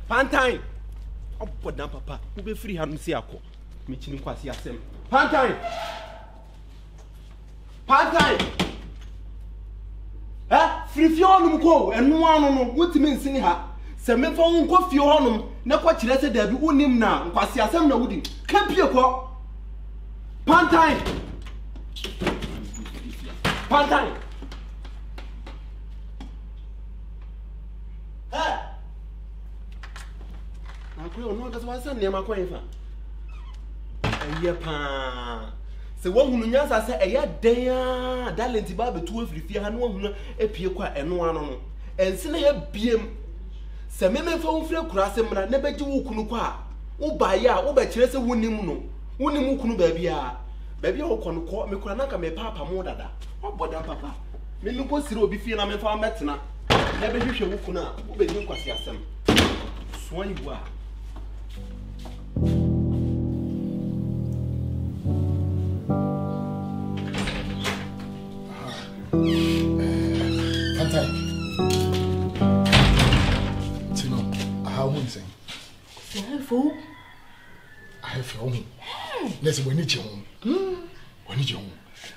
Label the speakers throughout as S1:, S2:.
S1: Pantine. Oh, but now, Papa, who be free hand see a call. Mitching Quasi Assem. Pantine. Free Fionum go and no one what means in her. Semen for unco Fionum, no what she said there be unim now, Quasi Assem no woody. Camp your call. Pantine. I know that's why I said near my coin. Se wo hunu nyansa se eya dan dalenti ba betu afrifie ha no hunu epie kwa eno ano no ense na ya biem se memefa wo fre kura se mra na beji wo kunu kwa wo baye a wo ba kire se wonim no wonim kunu ba bia wo kono ko me kura na ka me papa mo dada oboda papa me nuko sire obi fie na me fa metena na be hwehwe wo kunu a wo be ni kwase asem so ayi wa
S2: Tino, how one thing? I have your own. Let's when it's your own. When it's your own.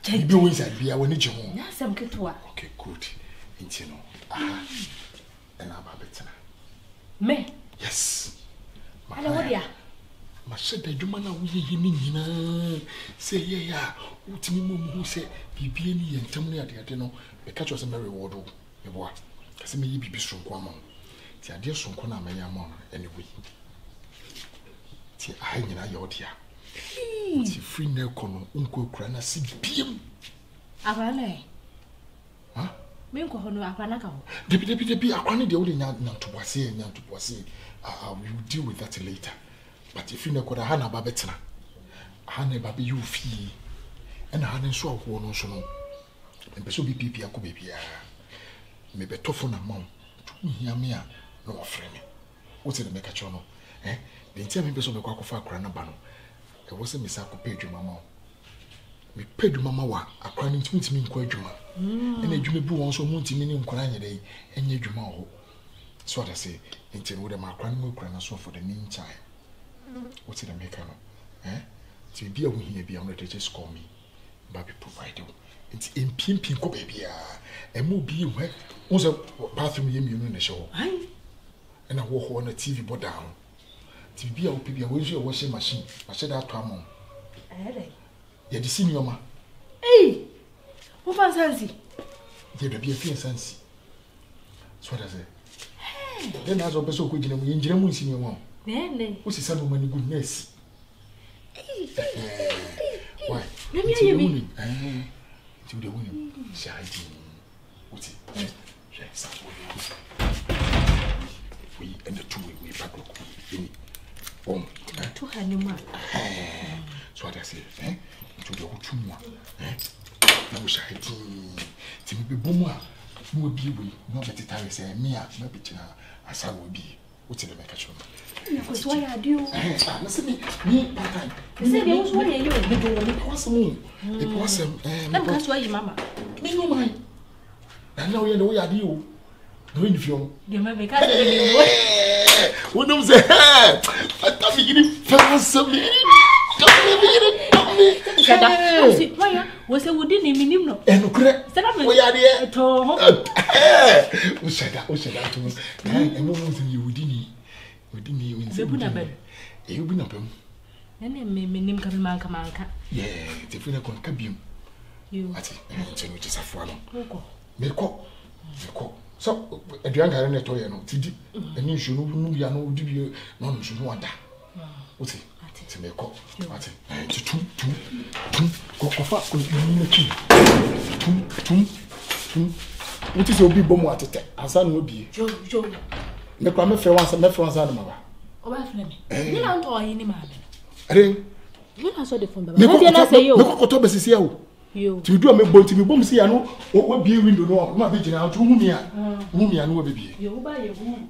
S2: You be always at be when it's your own.
S3: Yes, I'm good to work.
S2: Okay, good. Tino. And I'm a better.
S3: Me?
S2: Yes.
S3: Hello, what ya?
S2: My said that you man we mean say yeah, ultimum who say be any and tell me at the adeno, the catch was a merry ward. Me boy, because me be strong one. The idea son corner may among anyway. The I in your dear. The free no corner, uncle crana see beam.
S3: Avane.
S2: Huh?
S3: Minko hono apanaka.
S2: Debbie, I wanted the old young to Boissy and young to Boissy. We will deal with that later. But if you know what I had about better, Hannah baby, you fee, and I hadn't so one so no. And so be people, I could be here. Maybe tough on a mom to hear me, no friend. What's it make a channel? The entire members of the Quacofa Cranabano. There was a miss I could pay you, mamma. We paid you, mamma, a crying to me in Quajuma. And a Jimmy Boo also moon to me in Quanya day, and ye Juma. So what I say, until with my crying so for the meantime. What's it a make to be a win here, be on the just call me. Baby provide you. It's in pimping, baby. And move be where was a bathroom you in the show. And I walk on a TV board down. To be a baby, I wish your washing machine. I said that to a mom. You're the senior ma.
S3: Hey, who fancy?
S2: There'd be a few sense. So what I say. Then as a person could in German senior one. What's his son when goodness? Why? Let me hear you. To the women. What's it? Yes, we and the two we back in.
S3: To Hanuma.
S2: So what I say, to the whole two more. I wish I did. To be boomer, no be we, no better time say me, no better as I will be. What's in the make
S3: Because why I do?
S2: Listen, me, time.
S3: Say, why are you?
S2: It was me. It was
S3: that's why you, Mamma.
S2: Me, no mind. I know you know what I do. Doing film.
S3: You may be kind
S2: what do you say? I thought you didn't fancy me.
S3: Why was a wooden name? No,
S2: and correct. We are there
S3: at home.
S2: Who said that? Who said that to me? And what was you within? Within you in the you've been up him.
S3: And then name Kamanka.
S2: Yeah, the feel like on cabin.
S3: You,
S2: I think, which is a follow. Make up. So, a young guy in a toy, and you should know, no, do you no, should want that. What's it? To make up. Two. Go fast with you. What is your big bomb at it? As I will be. Joe. The crime for once and left once out of my wife.
S3: Oh, my friend. You don't know any man.
S2: I didn't.
S3: You are so different. I say you.
S2: Look what is here. You to do a boat to be bomb. See, I know what be a window. No, my vision out to whom I know baby.
S3: You buy your womb.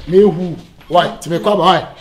S2: Me who? Why? To make up high.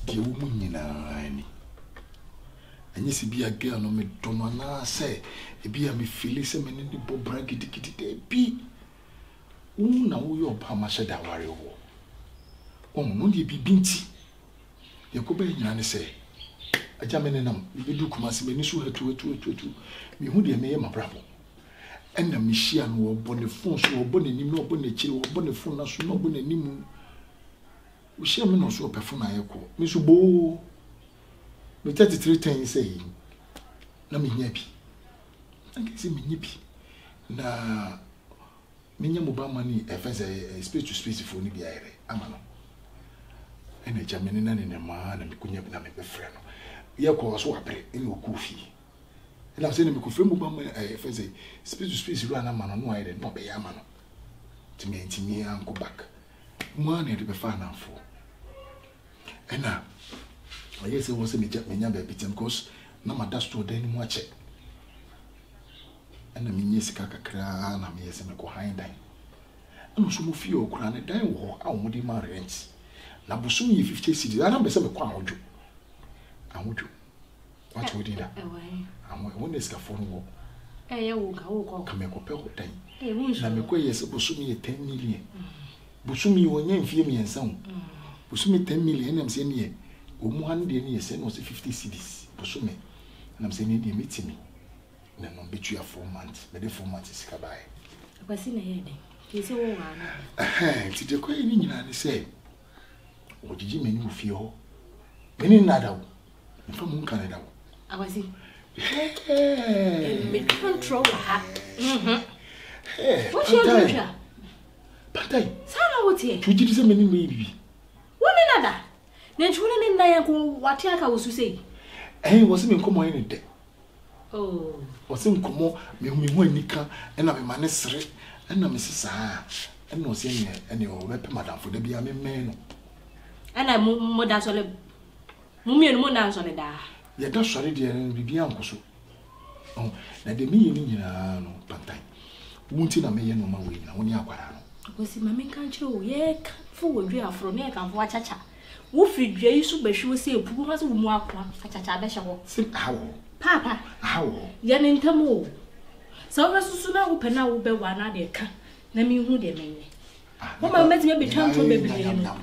S2: The woman in a Anya si bia girl no me dono na say e bia me feel say me ni bo bra gidigidi de bi na wo yo ba ma hye da ware wo no de bi binti ye ko ba nyina ne say aja me ne nam bi du kuma se me ni so hatu me hu de me ye mabrabo enna me hia no wo bo ne phone so wo bo ne nim no wo bo ne chiri wo bo ne phone na so no bo ne nim wo hia me no so perfume ayeko me so bo me 33 times say na me nya bi anke se me nya bi na me nya mobile money efense space to space for ni bi ayere amano ene jameni na ne ma na me kunya na me befre no ye ko so apre ene okufi ela se ne me kufre mobile money efense space to space ru ana mano no ayere no be ya amano timi anko back mo ana de be fa na fo ena I say was a menya baby because na ma da store dan mu ache ana me nyesi kakakra na me yesi me ko han dan ana so mo fie okura ne dan wo a wo di ma rent na busum yi 50 cedis ana be se me ko anwojo what we did am we ne ska for wo
S3: ye wo ka wo ko
S2: ka me ko pe ko dan na me ko yesi busum yi 10 million busum yi wo nya mfie me yensa busum yi 10 million na me se ne omu han de ne yese no 50 cedis bosume na mse ne de metimi na no betu ya 4 months be de 4 months sika bae
S3: akwasi na yede yese wo wa na
S2: ti de ko ni nyina ne se ojiji meni wo fie ho meni na dawo mfa mu kan dawo
S3: akwasi me control ha what you do
S2: patai
S3: sana wote
S2: tujidi se meni me bibi
S3: woni nada na chune ne na yanko wate aka wosu sei
S2: wose me nkomo ene de wose nkomo me hu anika na me mane sere na me sesa na wose ene o be pe madam fo de bia me men no
S3: ana mo da so le mo mi no mo na so le da
S2: ye da sore de bibia nkoso na de mi ni nyina no pantai wunti na me ye no ma we nyina woni akwara no
S3: ko si ma me kan chiro ye ka fo wodwe afro ne kan fo achacha wo fridwe yi so behwe se epu ho so mu akwa achacha be hye
S2: sim awo
S3: papa
S2: awo
S3: ye ne ntamo so wo susu na wo pe na wo be wa na de ka na mi hu de menye wo ma meti me be twanto be be no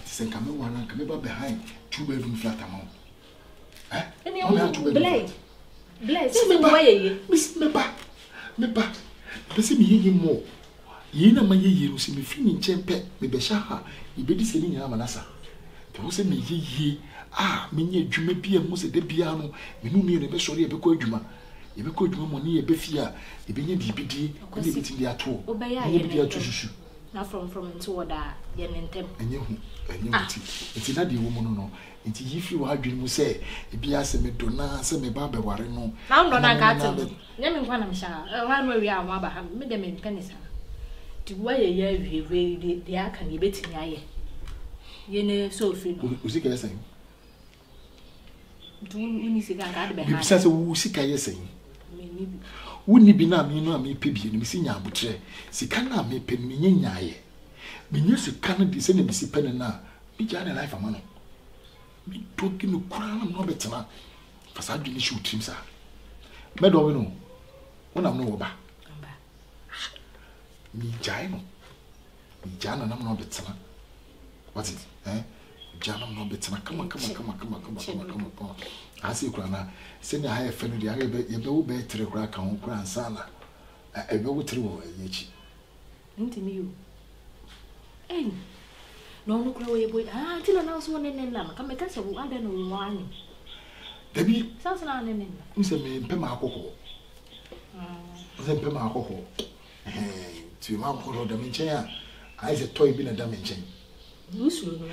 S2: sen kame wa na kame ba behind 2 bedroom flat amount
S3: eni o blay si me ba ye
S2: me ba bese mi ye mo yi na ma ye no si me fini nchempe me be sha ha ibedi se ni nyina manasa wo se me ye me nya adwuma bia mo se de bia no me no mi ne be sori e be ko adwuma mo ne e be fia e be nya bibidi ko ne biti dia to ne bi dia to susu
S3: na from into order ye nentem
S2: enye ti na de wo mo no nti yifi wa adwene mu se e bia se me do na se me ba be ware no
S3: na ndo na ka te nya me nkwa na me sha wa no wi a mo aba ha me de me penisa ti wa ye ya wi de aka ne betimi aye yene so fi no
S2: usika yesen
S3: du uni sika ga de be ha
S2: bisa se usika yesen woni bi na me no a me pebie no me si nya abotre sika na me pe me nyaaye me nya sika no de se na me si pe na bi ja na life amano me toki no kura na no betena fasa adwini shi utrim sa me do we no wona no wo ba mi jai no mi jana na no betena what is jana no betena kama asi kura na se na ha efe no de ye be wo be tere kura ka ho kura ansana e be wo tere wo yechi
S3: ntimi yo no kura wo ye boy ti na so ne na kama ka se wo ada no wani
S2: dabi
S3: sasa na ne
S2: nse me mpema akoko nse mpema akoko ti ma ko do me chen a ai se toy bi na da me chen
S3: Musu no.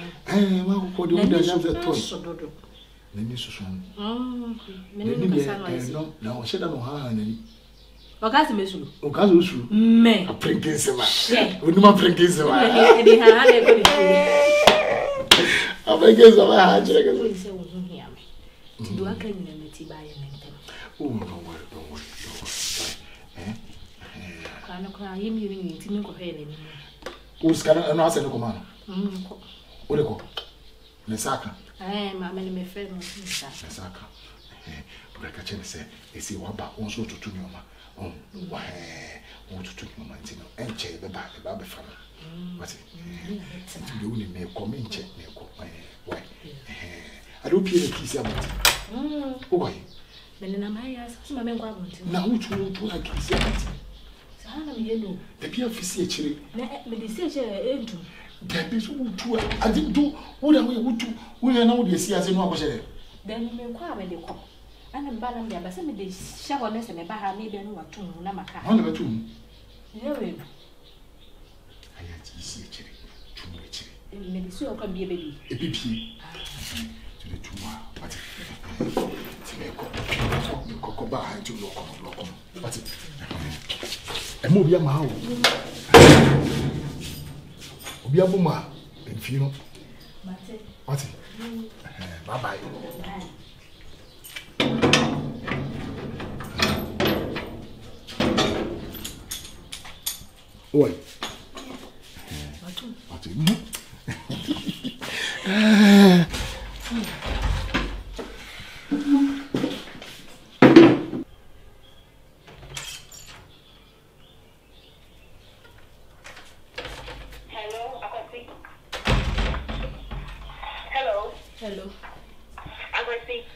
S2: Ma ko de wo da ya se toy na ni susu
S3: me no ka sa
S2: no na o sheda no ha ni
S3: o ka se mesulu
S2: o ka so su
S3: me
S2: a prinkese ma o ni ma prinkese ma
S3: e di ha na ko di
S2: a prinkese ma ha jere ka
S3: so se wo hu ya me ti do aka ni na ti ba ya me ntem
S2: don't worry
S3: kana ko ayi mi ni ti me ko he ni
S2: o skana no ase no ko ma no o de ko ne saka
S3: ma me me fe no saka
S2: But I can say, they say, what about also to Tunyoma? Oh, why? Oh, to Tunyoma, and check the back, the Baby family. What's it? You only may come in check, why? I don't feel a kiss about it. Why? Now, which one to like kiss about it? The Pia Fissi, there is two. I didn't do what I would do. We are now the sea as a no.
S3: Then you may come and they come. And I'm bad, but some of the showerless and a baha maybe no one to Namaka.
S2: One of two.
S3: No, I had
S2: easy too much.
S3: Maybe so can be a baby.
S2: A baby to the two. But go back to local. But a movie am how. Obiabuma, if you know. What's it? Bye bye. Oi. What?
S3: Hello.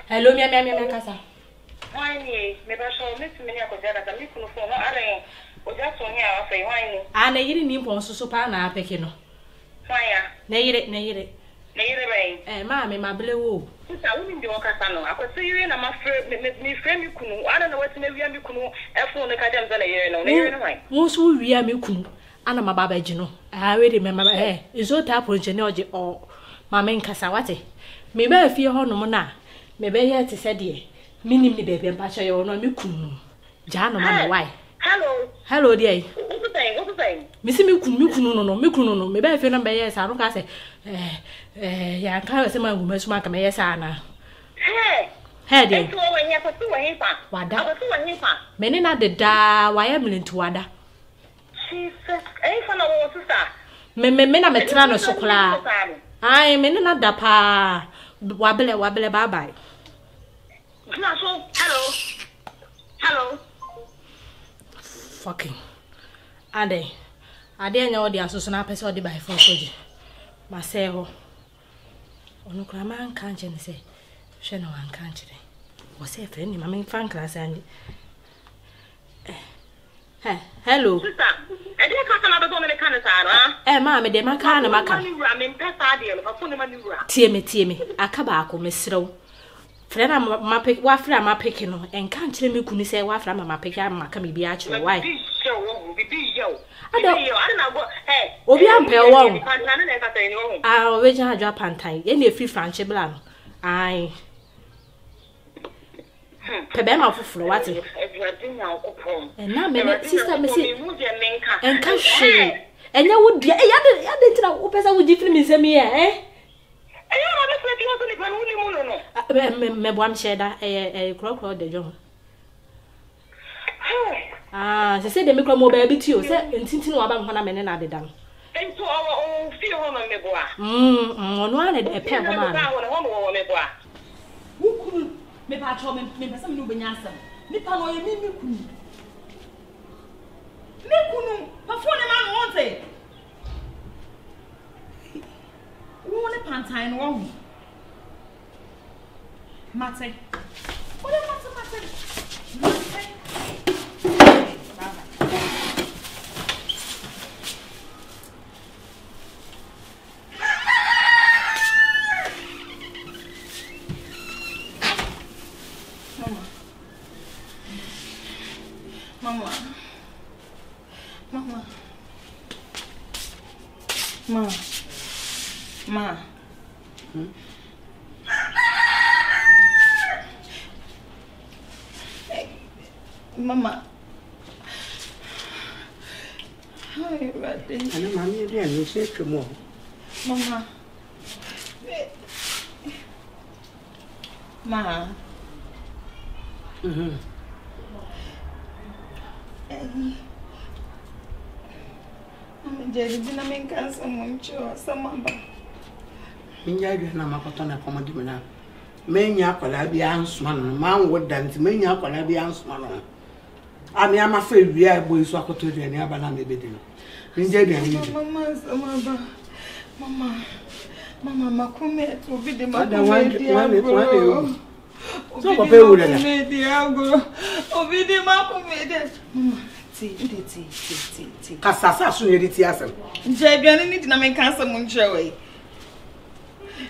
S3: Hello, Mia Casa.
S4: Why, maybe I shall miss me at the Miss for no other. Or just on here, say, why? And I didn't impose so pana, Pekino. Fire. Nay, mammy, my blue. I wouldn't do a casano. I could see you in a master, me friend you couldn't. I don't know what maybe you couldn't. After the Cadams and a year, no,
S3: most will be a mucun. And I'm a babagino. I already remember her. Is all tap with Genoji or Mamma in Casawati. Maybe if you're home now, maybe here to say, dear, meaning the baby and Pacha, you know, Mukunu. Jan, Mamma, why? Hello, dear. What's the thing? Missy Mukunu, maybe if you number yes, I don't say, yeah, can't say my woman's mark a mayasana. Hey, dear, when you put 2 a half, what that? Many not the da, why am I to Wada? She says, ain't for no sister. Mena metrano socola. I mean not the pa. Wabble, bye bye. Hello. Fucking. Ade. I didn't know the association episode by Fonsoji. Marcelo. Ono Kraman can't say. Shano and can't. Was a friend in my main fan class and. Hello. Sister, I didn't cut another woman in Canada. Mamma, de Macana Maca. I'm in Pessadio, a Funimura. Timmy, a cabaco, Miss Row. Frena, my pick, Wafra, my picking, and can't tell me, couldn't say Wafra, my pick, Macami be actually. Why? I don't know. Hey, Obiam Pell, our original Japan time, any free French blanc. I. Pebema for Flowati. And now, sister, Missy, and Cash. And you would be a yard, Opesa would give me some year, eh? Me one shedder, a crocodile, the young. Ah, they said the micro baby to you, said, and since no about 100 men and done. And to our own fear on me, boy. On one a pair of man. Who could me patron, me some new benyasa? Nippon or me kunu. Me kunu, but for the man wants it. One a pantine wrong. Mate. What a matter? Ma. Mama. Hi, Raddy. And Mammy, then you say to more. Mama. Ma. Jadi dinamika someone cho samamba. Inja dia nama kota na komodi mana.
S5: menya akwala bia nsoma no man woda nti menya akwala bia nsoma no ami ama fa ewia boy so akoto aduane aba na mebedi no nje aduane
S6: mama makume obi de
S5: one
S6: so papa e wura na obi de makume de mama ti
S5: kasasa so yedi ti asem
S6: nje aduane ni dina men kan asem nchewe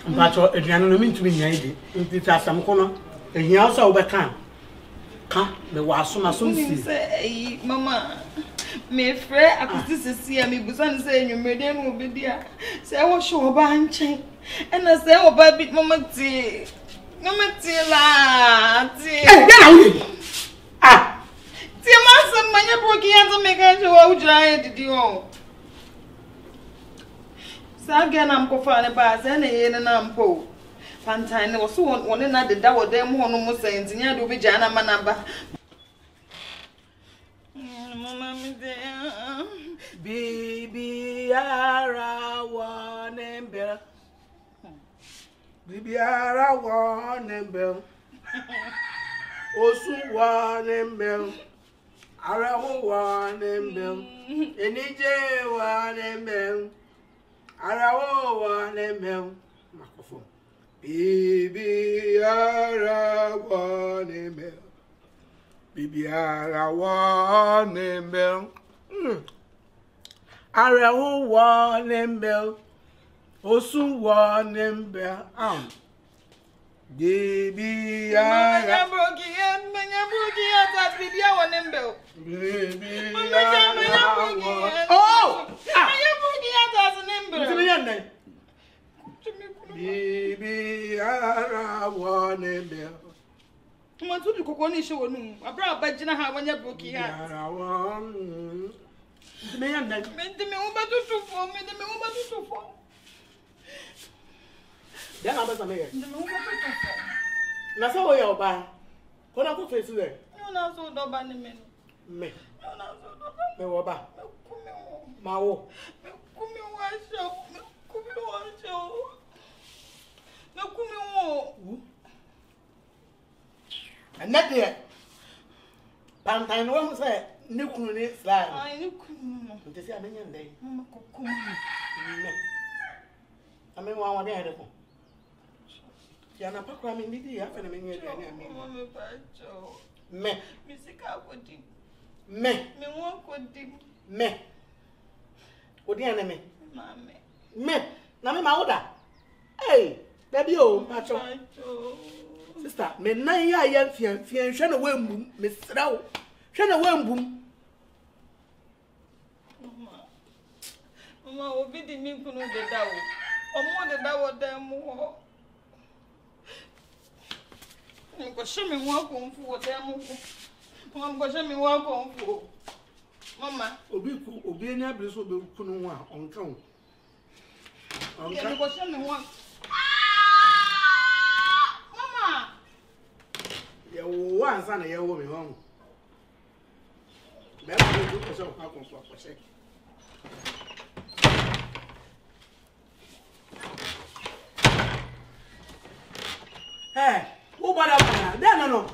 S5: mpacho aduane no mintumi nya ide nti ti asem ko no ehia so obeka ka me wasoma so nsi
S6: mama me frɛ akuti sisi a me busa ne sɛ enwumede no obedi a sɛ wo hwe wo ba nkyɛn ɛna sɛ wo ba bi mama ti la ti
S5: na wo
S6: ti ma sɛ manya broki ya to me ka hwe wo ujra ya didi o sa ga na mkofa ne ba sɛ na ye ne na mpo pantan ne wo so wone na deda wo dem ho no mo sɛ ntinya de obi gya na manaba mama mi de
S5: bibi ara wonembe bibi ara wonembe osu wonembe ara wonembe enije wonembe ara wonembe makofo bibi ara wonembe bibi ara wonembe ara wonembe osu wonembe bibi ara
S6: manya broki ya ta bibi ya wonembe
S5: bibi
S6: oh manya broki ya ta wonembe
S5: bibi ara wonembe
S6: Matu di kokoni ishe wonu. Abra abajina ha wanya broki ha.
S5: Me yanda.
S6: Me umba tutufo.
S5: Ya na basa me ye.
S6: Me umba tutufo.
S5: Na sa wo ya oba. Ko na ko face le.
S6: Yo na so do ba ni me.
S5: Me.
S6: Yo na so do ba.
S5: Me wo ba.
S6: Me kumi wo.
S5: Ma wo.
S6: Me kumi wa sho. Me kumi wo.
S5: And that there. Pantan no say ne kunu ni slide.
S6: Ai ni kunu.
S5: Nti se amenya ndai.
S6: Mama kokuma.
S5: Me. Ame wa wa de ko. Ya na pakwa me ndidi ya fa na menya de ani ame.
S6: Mama me pa cho.
S5: Me.
S6: Misika ko di.
S5: Me.
S6: Me won ko di.
S5: Me. Odi ana me.
S6: Mama.
S5: Me. Na me ma oda. Hey, baby o, pa cho. Sister, me nan ya yan fian hwe na wambum me srawo hwe na wambum
S6: mama obi di mi kunu de dawo omo de dawo dem ho nko shemi wa ko mfu wo dem ho mama ko shemi wa ko mfu mama
S5: obi eni abire so be kunu ho a onka ho
S6: onka ko shemi wa
S5: ya wo ansa na ya wo me ho be ba do ko so ka ko so se wo bada bana da no